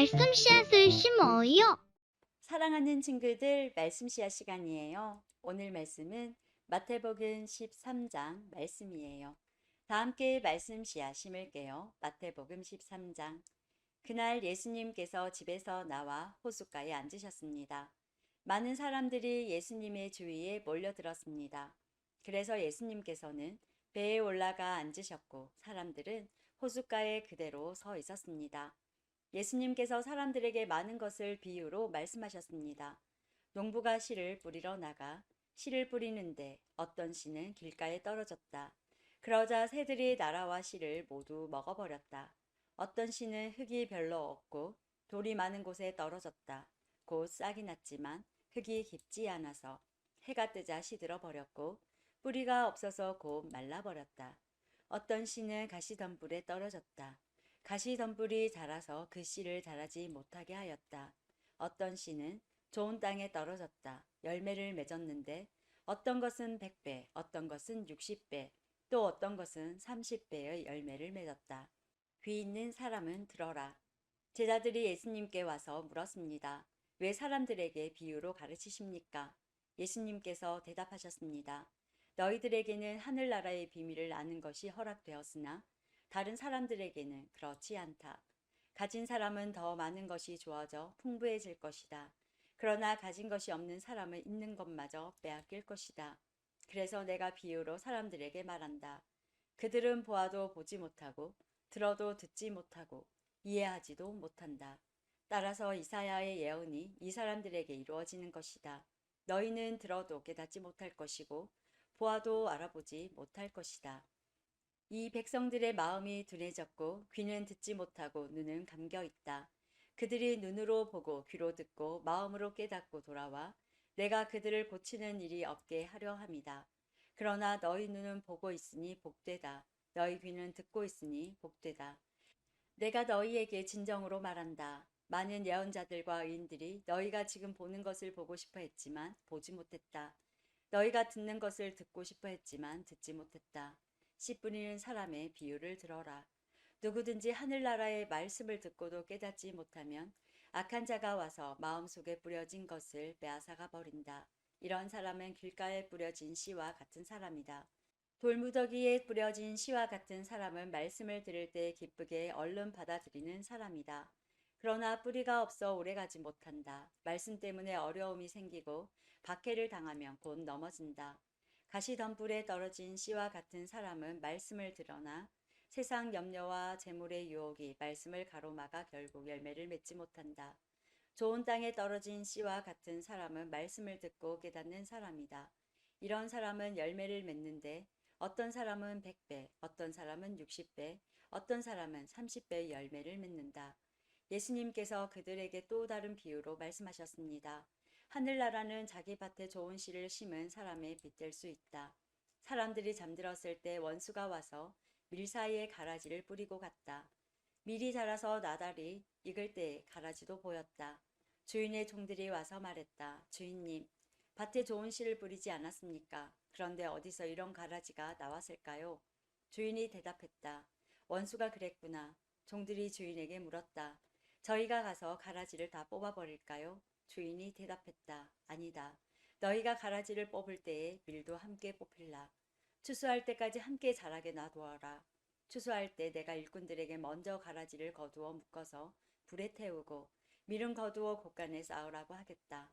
말씀 씨앗을 심어요. 사랑하는 친구들, 말씀 씨앗 시간이에요. 오늘 말씀은 마태복음 13장 말씀이에요. 다 함께 말씀 씨앗 심을게요. 마태복음 13장. 그날 예수님께서 집에서 나와 호숫가에 앉으셨습니다. 많은 사람들이 예수님의 주위에 몰려들었습니다. 그래서 예수님께서는 배에 올라가 앉으셨고 사람들은 호숫가에 그대로 서 있었습니다. 예수님께서 사람들에게 많은 것을 비유로 말씀하셨습니다. 농부가 씨를 뿌리러 나가 씨를 뿌리는데 어떤 씨는 길가에 떨어졌다. 그러자 새들이 날아와 씨를 모두 먹어버렸다. 어떤 씨는 흙이 별로 없고 돌이 많은 곳에 떨어졌다. 곧 싹이 났지만 흙이 깊지 않아서 해가 뜨자 시들어 버렸고 뿌리가 없어서 곧 말라버렸다. 어떤 씨는 가시덤불에 떨어졌다. 가시덤불이 자라서 그 씨를 자라지 못하게 하였다. 어떤 씨는 좋은 땅에 떨어졌다. 열매를 맺었는데 어떤 것은 100배, 어떤 것은 60배, 또 어떤 것은 30배의 열매를 맺었다. 귀 있는 사람은 들어라. 제자들이 예수님께 와서 물었습니다. 왜 사람들에게 비유로 가르치십니까? 예수님께서 대답하셨습니다. 너희들에게는 하늘나라의 비밀을 아는 것이 허락되었으나 다른 사람들에게는 그렇지 않다. 가진 사람은 더 많은 것이 주어져 풍부해질 것이다. 그러나 가진 것이 없는 사람은 있는 것마저 빼앗길 것이다. 그래서 내가 비유로 사람들에게 말한다. 그들은 보아도 보지 못하고 들어도 듣지 못하고 이해하지도 못한다. 따라서 이사야의 예언이 이 사람들에게 이루어지는 것이다. 너희는 들어도 깨닫지 못할 것이고 보아도 알아보지 못할 것이다. 이 백성들의 마음이 둔해졌고 귀는 듣지 못하고 눈은 감겨 있다. 그들이 눈으로 보고 귀로 듣고 마음으로 깨닫고 돌아와 내가 그들을 고치는 일이 없게 하려 함이다. 그러나 너희 눈은 보고 있으니 복되다. 너희 귀는 듣고 있으니 복되다. 내가 너희에게 진정으로 말한다. 많은 예언자들과 의인들이 너희가 지금 보는 것을 보고 싶어 했지만 보지 못했다. 너희가 듣는 것을 듣고 싶어 했지만 듣지 못했다. 씨 뿌리는 사람의 비유를 들어라. 누구든지 하늘나라의 말씀을 듣고도 깨닫지 못하면 악한 자가 와서 마음속에 뿌려진 것을 빼앗아가 버린다. 이런 사람은 길가에 뿌려진 씨와 같은 사람이다. 돌무더기에 뿌려진 씨와 같은 사람은 말씀을 들을 때 기쁘게 얼른 받아들이는 사람이다. 그러나 뿌리가 없어 오래가지 못한다. 말씀 때문에 어려움이 생기고 박해를 당하면 곧 넘어진다. 가시덤불에 떨어진 씨와 같은 사람은 말씀을 들으나 세상 염려와 재물의 유혹이 말씀을 가로막아 결국 열매를 맺지 못한다. 좋은 땅에 떨어진 씨와 같은 사람은 말씀을 듣고 깨닫는 사람이다. 이런 사람은 열매를 맺는데 어떤 사람은 100배, 어떤 사람은 60배, 어떤 사람은 30배의 열매를 맺는다. 예수님께서 그들에게 또 다른 비유로 말씀하셨습니다. 하늘나라는 자기 밭에 좋은 씨를 심은 사람의 빗될 수 있다. 사람들이 잠들었을 때 원수가 와서 밀 사이에 가라지를 뿌리고 갔다. 밀이 자라서 나달이 익을 때 가라지도 보였다. 주인의 종들이 와서 말했다. 주인님, 밭에 좋은 씨를 뿌리지 않았습니까? 그런데 어디서 이런 가라지가 나왔을까요? 주인이 대답했다. 원수가 그랬구나. 종들이 주인에게 물었다. 저희가 가서 가라지를 다 뽑아버릴까요? 주인이 대답했다. 아니다. 너희가 가라지를 뽑을 때에 밀도 함께 뽑힐라. 추수할 때까지 함께 자라게 놔두어라. 추수할 때 내가 일꾼들에게 먼저 가라지를 거두어 묶어서 불에 태우고 밀은 거두어 곳간에 쌓으라고 하겠다.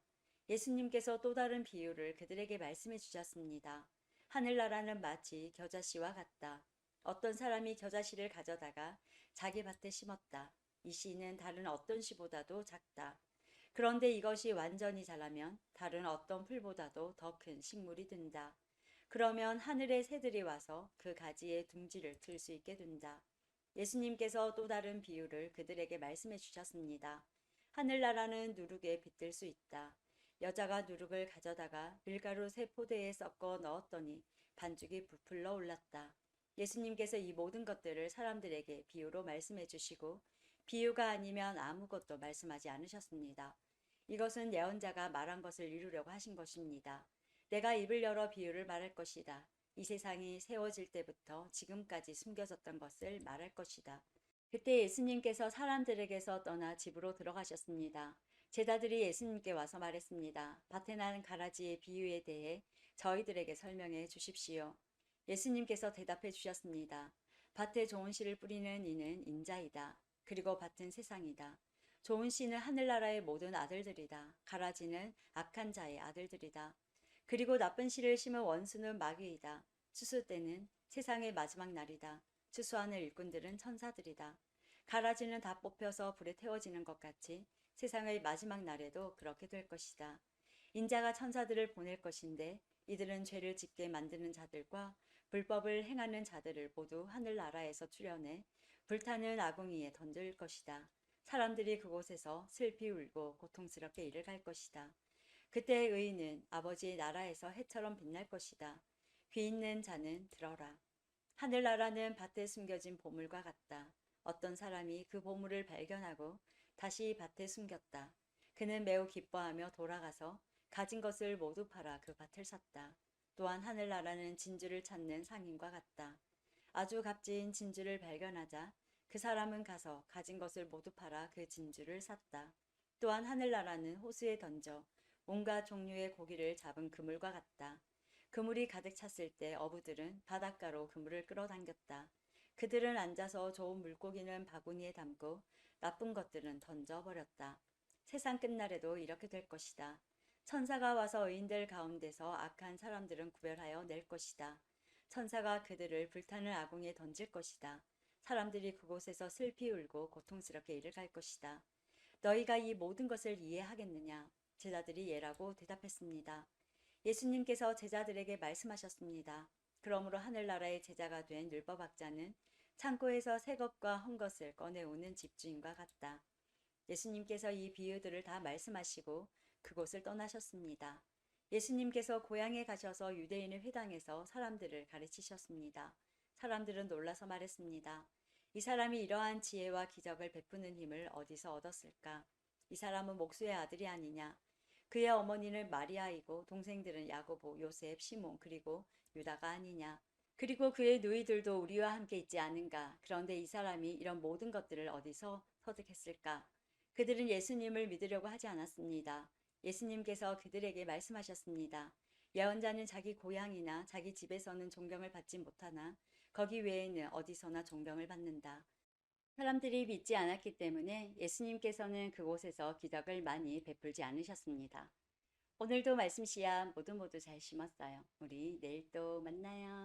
예수님께서 또 다른 비유를 그들에게 말씀해 주셨습니다. 하늘나라는 마치 겨자씨와 같다. 어떤 사람이 겨자씨를 가져다가 자기 밭에 심었다. 이 씨는 다른 어떤 씨보다도 작다. 그런데 이것이 완전히 자라면 다른 어떤 풀보다도 더 큰 식물이 된다. 그러면 하늘의 새들이 와서 그 가지에 둥지를 틀 수 있게 된다. 예수님께서 또 다른 비유를 그들에게 말씀해 주셨습니다. 하늘나라는 누룩에 빗들 수 있다. 여자가 누룩을 가져다가 밀가루 세 포대에 섞어 넣었더니 반죽이 부풀러 올랐다. 예수님께서 이 모든 것들을 사람들에게 비유로 말씀해 주시고 비유가 아니면 아무것도 말씀하지 않으셨습니다. 이것은 예언자가 말한 것을 이루려고 하신 것입니다. 내가 입을 열어 비유를 말할 것이다. 이 세상이 세워질 때부터 지금까지 숨겨졌던 것을 말할 것이다. 그때 예수님께서 사람들에게서 떠나 집으로 들어가셨습니다. 제자들이 예수님께 와서 말했습니다. 밭에 나는 가라지의 비유에 대해 저희들에게 설명해 주십시오. 예수님께서 대답해 주셨습니다. 밭에 좋은 씨를 뿌리는 이는 인자이다. 그리고 밭은 세상이다. 좋은 씨는 하늘나라의 모든 아들들이다. 가라지는 악한 자의 아들들이다. 그리고 나쁜 씨를 심은 원수는 마귀이다. 추수 때는 세상의 마지막 날이다. 추수하는 일꾼들은 천사들이다. 가라지는 다 뽑혀서 불에 태워지는 것 같이 세상의 마지막 날에도 그렇게 될 것이다. 인자가 천사들을 보낼 것인데 이들은 죄를 짓게 만드는 자들과 불법을 행하는 자들을 모두 하늘나라에서 추려내 불타는 아궁이에 던질 것이다. 사람들이 그곳에서 슬피 울고 고통스럽게 일을 갈 것이다. 그때 의인은 아버지의 나라에서 해처럼 빛날 것이다. 귀 있는 자는 들어라. 하늘나라는 밭에 숨겨진 보물과 같다. 어떤 사람이 그 보물을 발견하고 다시 밭에 숨겼다. 그는 매우 기뻐하며 돌아가서 가진 것을 모두 팔아 그 밭을 샀다. 또한 하늘나라는 진주를 찾는 상인과 같다. 아주 값진 진주를 발견하자 그 사람은 가서 가진 것을 모두 팔아 그 진주를 샀다. 또한 하늘나라는 호수에 던져 온갖 종류의 고기를 잡은 그물과 같다. 그물이 가득 찼을 때 어부들은 바닷가로 그물을 끌어당겼다. 그들은 앉아서 좋은 물고기는 바구니에 담고 나쁜 것들은 던져버렸다. 세상 끝날에도 이렇게 될 것이다. 천사가 와서 의인들 가운데서 악한 사람들은 구별하여 낼 것이다. 천사가 그들을 불타는 아궁이에 던질 것이다. 사람들이 그곳에서 슬피 울고 고통스럽게 일을 갈 것이다. 너희가 이 모든 것을 이해하겠느냐? 제자들이 예라고 대답했습니다. 예수님께서 제자들에게 말씀하셨습니다. 그러므로 하늘나라의 제자가 된 율법학자는 창고에서 새 것과 헌 것을 꺼내오는 집주인과 같다. 예수님께서 이 비유들을 다 말씀하시고 그곳을 떠나셨습니다. 예수님께서 고향에 가셔서 유대인의 회당에서 사람들을 가르치셨습니다. 사람들은 놀라서 말했습니다. 이 사람이 이러한 지혜와 기적을 베푸는 힘을 어디서 얻었을까? 이 사람은 목수의 아들이 아니냐? 그의 어머니는 마리아이고 동생들은 야고보, 요셉, 시몬 그리고 유다가 아니냐? 그리고 그의 누이들도 우리와 함께 있지 않은가? 그런데 이 사람이 이런 모든 것들을 어디서 터득했을까? 그들은 예수님을 믿으려고 하지 않았습니다. 예수님께서 그들에게 말씀하셨습니다. 예언자는 자기 고향이나 자기 집에서는 존경을 받지 못하나 거기 외에는 어디서나 존경을 받는다. 사람들이 믿지 않았기 때문에 예수님께서는 그곳에서 기적을 많이 베풀지 않으셨습니다. 오늘도 말씀 씨앗 모두 잘 심었어요. 우리 내일 또 만나요.